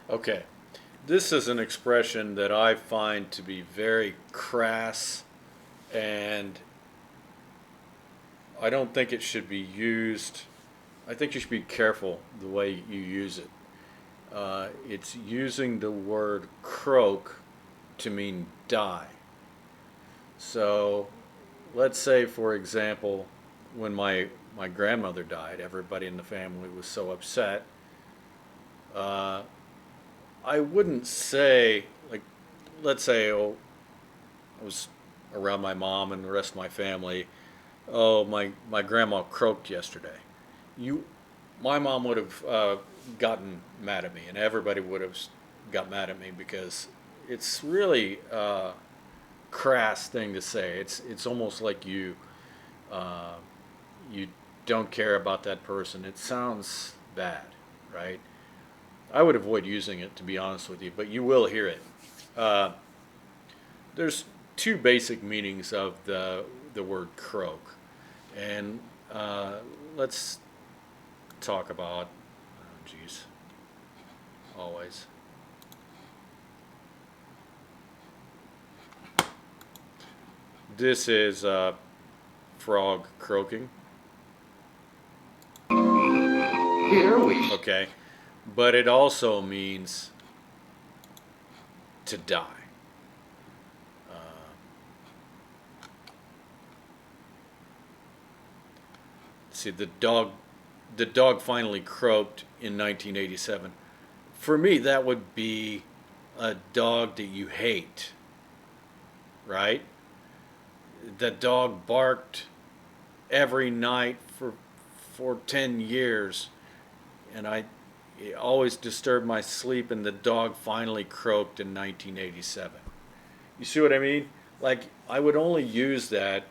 Okay, this is an expression that I find to be very crass, and I don't think it should be used. I think you should be careful the way you use it. It's using the word croak to mean die. So let's say, for example, when my grandmother died, everybody in the family was so upset. Uh, I wouldn't say, like, let's say, oh, I was around my mom and the rest of my family. Oh, my grandma croaked yesterday. You, my mom would have gotten mad at me, and everybody would have got mad at me because it's really a crass thing to say. It's almost like uh, you don't care about that person. It sounds bad, right? I would avoid using it, to be honest with you, but you will hear it. Uh, there's two basic meanings of the word croak, and let's talk about. Oh, geez, always. This is frog croaking. Here we Okay, but it also means to die. Uh, see, the dog finally croaked in 1987. For me, that would be a dog that you hate, right? That dog barked every night for 10 years, and it always disturbed my sleep, and the dog finally croaked in 1987. You see what I mean? Like, I would only use that,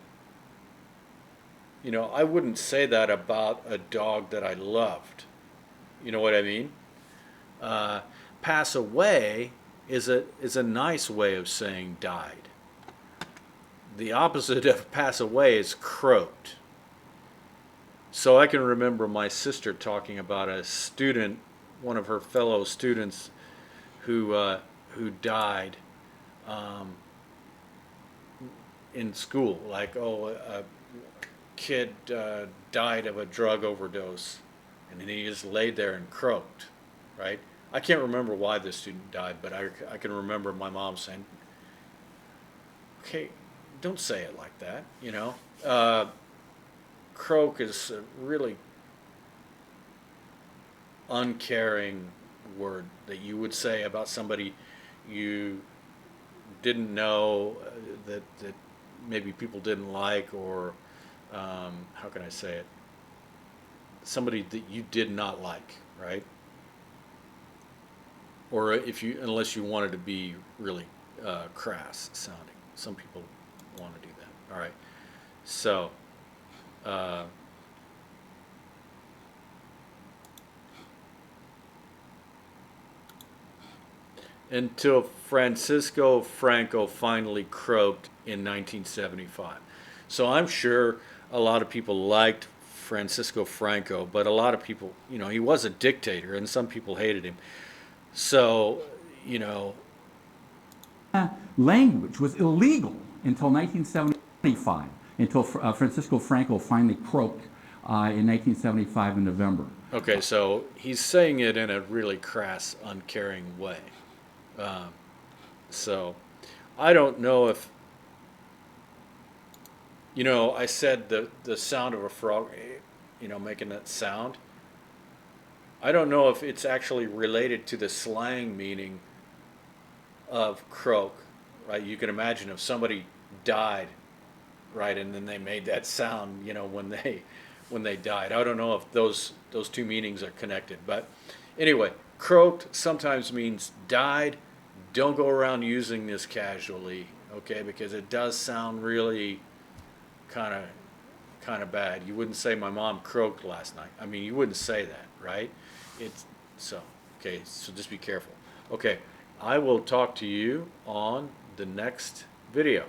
I wouldn't say that about a dog that I loved. You know what I mean? Uh, Pass away is a nice way of saying died. The opposite of pass away is croaked. So I can remember my sister talking about a student, one of her fellow students, who died um, in school. Like, oh, a kid died of a drug overdose, and then he just laid there and croaked, right? I can't remember why the student died, but I can remember my mom saying, "Okay, don't say it like that," you know. Croak is a really uncaring word that you would say about somebody you didn't know, that maybe people didn't like, or how can I say it? Somebody that you did not like, right? Or if you, unless you wanted to be really crass sounding. Some people want to do that. All right. So, uh, until Francisco Franco finally croaked in 1975. So I'm sure a lot of people liked Francisco Franco, but a lot of people, he was a dictator, and some people hated him. So, you know, language was illegal until 1975, until Francisco Franco finally croaked in 1975 in November. okay, so he's saying it in a really crass, uncaring way. Um, so I don't know if, I said the sound of a frog, making that sound. I don't know if it's actually related to the slang meaning of croak, right? You can imagine if somebody died, right, and then they made that sound, when they died. I don't know if those two meanings are connected, but anyway, croaked sometimes means died. Don't go around using this casually, okay? Because it does sound really kind of kind of bad. You wouldn't say my mom croaked last night. I mean, you wouldn't say that, right? It's so okay. So just be careful. Okay, I will talk to you on the next video.